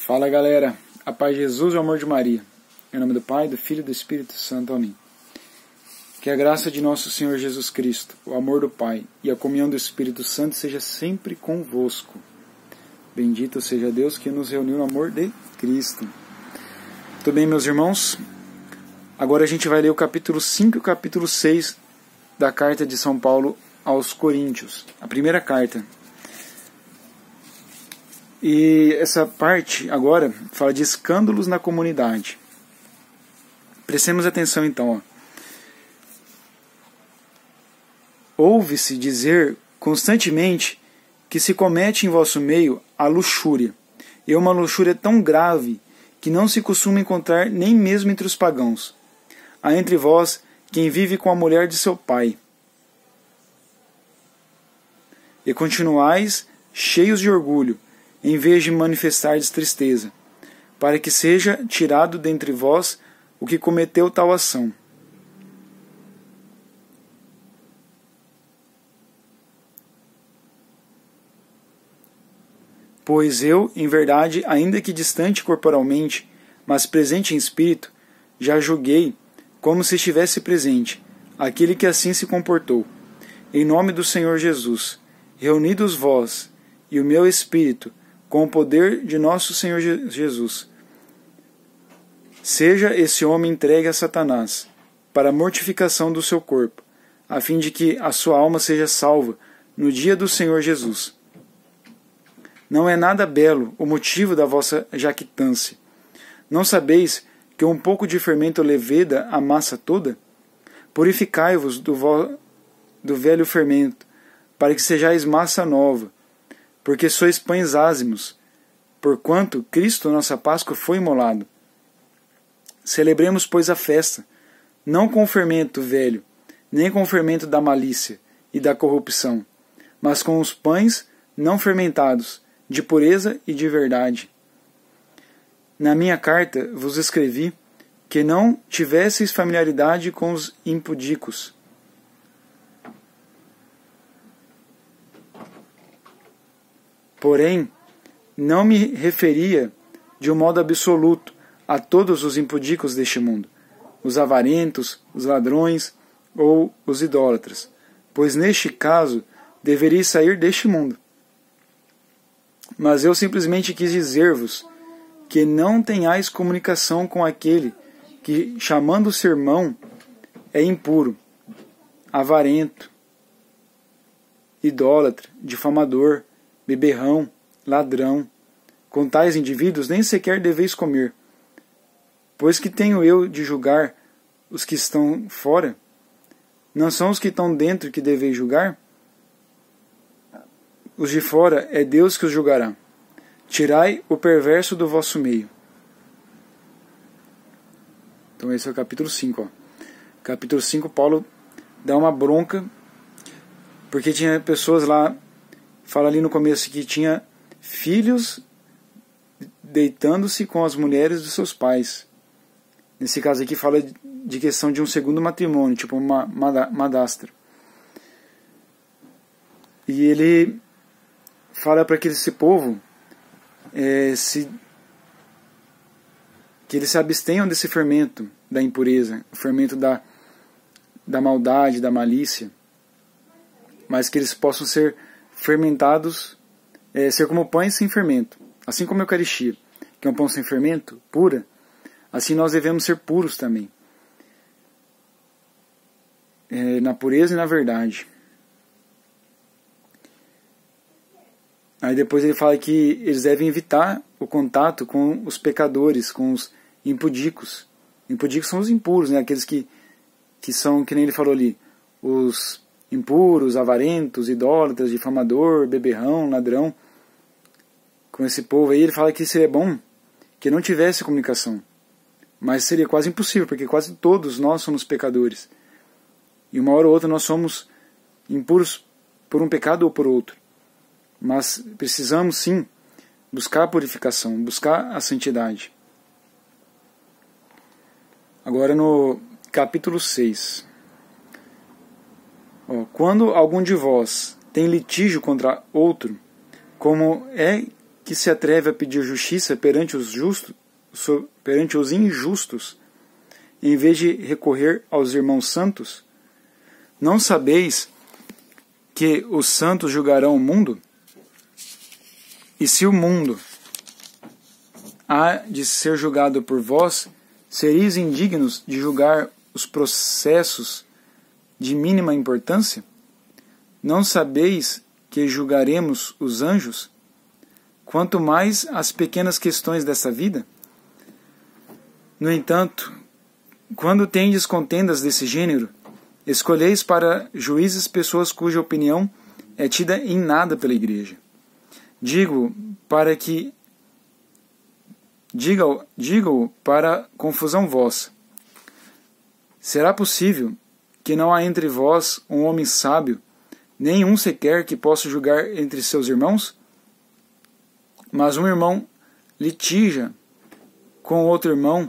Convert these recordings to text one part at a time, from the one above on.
Fala galera, a paz de Jesus e o amor de Maria. Em nome do Pai, do Filho e do Espírito Santo. Amém. Que a graça de nosso Senhor Jesus Cristo, o amor do Pai e a comunhão do Espírito Santo seja sempre convosco. Bendito seja Deus que nos reuniu no amor de Cristo. Tudo bem, meus irmãos? Agora a gente vai ler o capítulo 5 e o capítulo 6 da carta de São Paulo aos Coríntios, a primeira carta. E essa parte agora fala de escândalos na comunidade. Prestemos atenção então. Ouve-se dizer constantemente que se comete em vosso meio a luxúria, e uma luxúria tão grave que não se costuma encontrar nem mesmo entre os pagãos. Há entre vós quem vive com a mulher de seu pai. E continuais cheios de orgulho, em vez de manifestardes tristeza, para que seja tirado dentre vós o que cometeu tal ação. Pois eu, em verdade, ainda que distante corporalmente, mas presente em espírito, já julguei, como se estivesse presente, aquele que assim se comportou. Em nome do Senhor Jesus, reunidos vós e o meu espírito, com o poder de nosso Senhor Jesus, seja esse homem entregue a Satanás, para a mortificação do seu corpo, a fim de que a sua alma seja salva no dia do Senhor Jesus. Não é nada belo o motivo da vossa jactância. Não sabeis que um pouco de fermento leveda a massa toda? Purificai-vos do velho fermento, para que sejais massa nova, porque sois pães ázimos, porquanto Cristo, nossa Páscoa, foi imolado. Celebremos, pois, a festa, não com o fermento velho, nem com o fermento da malícia e da corrupção, mas com os pães não fermentados, de pureza e de verdade. Na minha carta vos escrevi que não tivesseis familiaridade com os impudicos. Porém, não me referia de um modo absoluto a todos os impudicos deste mundo, os avarentos, os ladrões ou os idólatras, pois neste caso deveríeis sair deste mundo. Mas eu simplesmente quis dizer-vos que não tenhais comunicação com aquele que, chamando-se irmão, é impuro, avarento, idólatra, difamador, beberrão, ladrão. Com tais indivíduos nem sequer deveis comer. Pois que tenho eu de julgar os que estão fora? Não são os que estão dentro que deveis julgar? Os de fora é Deus que os julgará. Tirai o perverso do vosso meio. Então esse é o capítulo 5. Capítulo 5, Paulo dá uma bronca, porque tinha pessoas lá, fala ali no começo que tinha filhos deitando-se com as mulheres dos seus pais. Nesse caso aqui fala de questão de um segundo matrimônio, tipo uma madrasta. E ele fala para que esse povo que eles se abstenham desse fermento da impureza, o fermento da maldade, da malícia, mas que eles possam ser fermentados, ser como pães sem fermento, assim como a Eucaristia, que é um pão sem fermento, pura, assim nós devemos ser puros também, na pureza e na verdade. Aí depois ele fala que eles devem evitar o contato com os pecadores, com os impudicos. Impudicos são os impuros, né? Aqueles que são, que nem ele falou ali, os impuros, avarentos, idólatras, difamador, beberrão, ladrão. Com esse povo aí ele fala que seria bom que não tivesse comunicação. Mas seria quase impossível, porque quase todos nós somos pecadores. E uma hora ou outra nós somos impuros por um pecado ou por outro. Mas precisamos sim buscar a purificação, buscar a santidade. Agora no capítulo 6. Quando algum de vós tem litígio contra outro, como é que se atreve a pedir justiça perante os injustos, em vez de recorrer aos irmãos santos? Não sabeis que os santos julgarão o mundo? E se o mundo há de ser julgado por vós, sereis indignos de julgar os processos de mínima importância? Não sabeis que julgaremos os anjos? Quanto mais as pequenas questões dessa vida? No entanto, quando tendes contendas desse gênero, escolheis para juízes pessoas cuja opinião é tida em nada pela Igreja. Digo-o para confusão vossa. Será possível que não há entre vós um homem sábio, nem um sequer que possa julgar entre seus irmãos? Mas um irmão litija com outro irmão,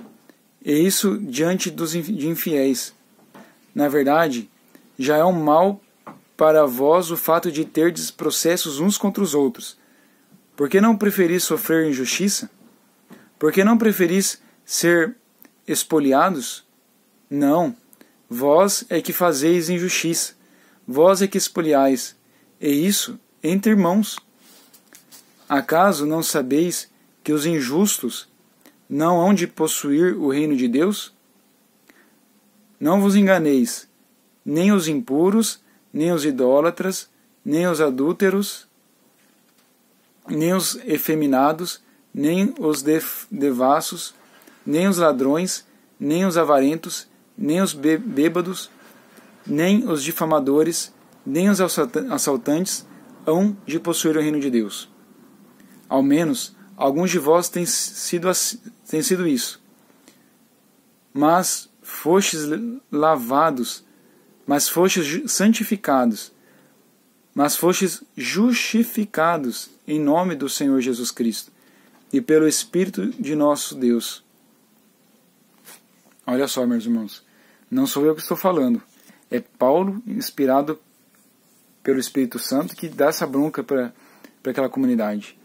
e isso diante de infiéis. Na verdade, já é um mal para vós o fato de terdes processos uns contra os outros. Por que não preferis sofrer injustiça? Por que não preferis ser expoliados? Não, vós é que fazeis injustiça, vós é que expoliais, e isso entre irmãos. Acaso não sabeis que os injustos não hão de possuir o reino de Deus? Não vos enganeis, nem os impuros, nem os idólatras, nem os adúlteros, nem os efeminados, nem os devassos, nem os ladrões, nem os avarentos, nem os bêbados, nem os difamadores, nem os assaltantes hão de possuir o reino de Deus. Ao menos, alguns de vós têm sido isso. Mas fostes lavados, mas fostes santificados, mas fostes justificados em nome do Senhor Jesus Cristo e pelo Espírito de nosso Deus. Olha só, meus irmãos, não sou eu que estou falando, é Paulo, inspirado pelo Espírito Santo, que dá essa bronca para aquela comunidade.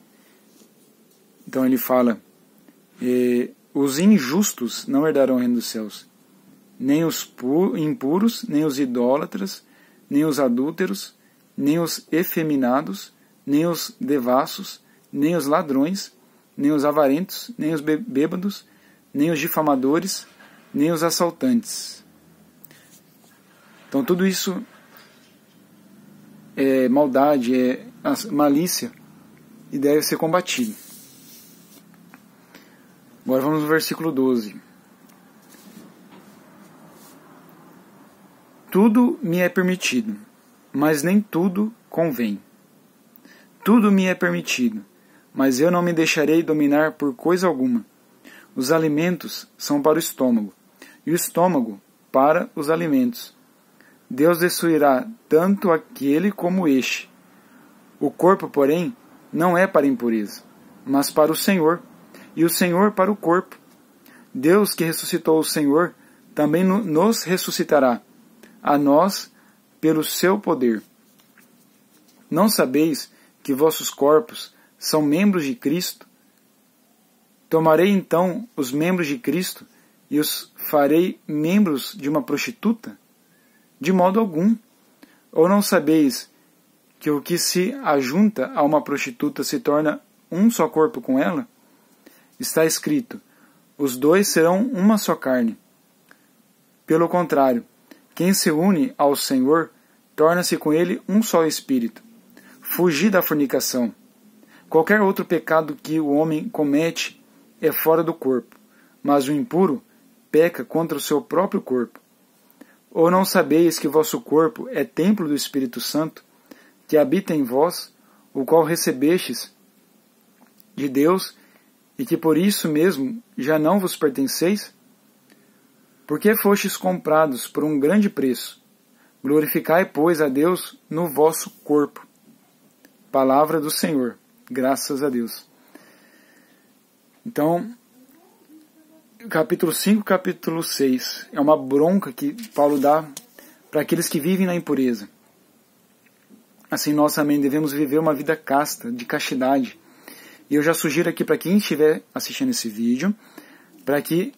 Então ele fala, os injustos não herdarão o reino dos céus, nem os impuros, nem os idólatras, nem os adúlteros, nem os efeminados, nem os devassos, nem os ladrões, nem os avarentos, nem os bêbados, nem os difamadores, nem os assaltantes. Então tudo isso é maldade, é malícia e deve ser combatido. Agora vamos no versículo 12. Tudo me é permitido, mas nem tudo convém. Tudo me é permitido, mas eu não me deixarei dominar por coisa alguma. Os alimentos são para o estômago, e o estômago para os alimentos. Deus destruirá tanto aquele como este. O corpo, porém, não é para a impureza, mas para o Senhor, e o Senhor para o corpo. Deus que ressuscitou o Senhor, também nos ressuscitará, a nós, pelo seu poder. Não sabeis que vossos corpos são membros de Cristo? Tomarei então os membros de Cristo e os farei membros de uma prostituta? De modo algum. Ou não sabeis que o que se ajunta a uma prostituta se torna um só corpo com ela? Está escrito, os dois serão uma só carne. Pelo contrário, quem se une ao Senhor torna-se com ele um só espírito. Fugi da fornicação. Qualquer outro pecado que o homem comete é fora do corpo, mas o impuro peca contra o seu próprio corpo. Ou não sabeis que vosso corpo é templo do Espírito Santo, que habita em vós, o qual recebestes de Deus, e que por isso mesmo já não vos pertenceis? Porque fostes comprados por um grande preço. Glorificai, pois, a Deus no vosso corpo. Palavra do Senhor. Graças a Deus. Então, capítulo 5, capítulo 6, é uma bronca que Paulo dá para aqueles que vivem na impureza. Assim nós também devemos viver uma vida casta, de castidade, E eu já sugiro aqui para quem estiver assistindo esse vídeo, para que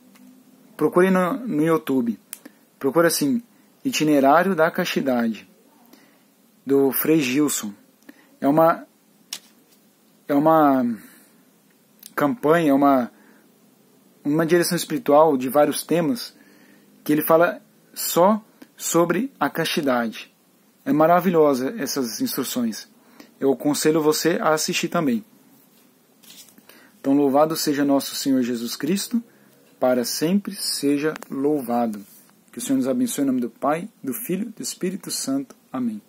procure no YouTube. Procure assim, Itinerário da Castidade, do Frei Gilson. É uma campanha, uma direção espiritual de vários temas, que ele fala só sobre a castidade. É maravilhosa essas instruções. Eu aconselho você a assistir também. Então, louvado seja nosso Senhor Jesus Cristo, para sempre seja louvado. Que o Senhor nos abençoe em nome do Pai, do Filho e do Espírito Santo. Amém.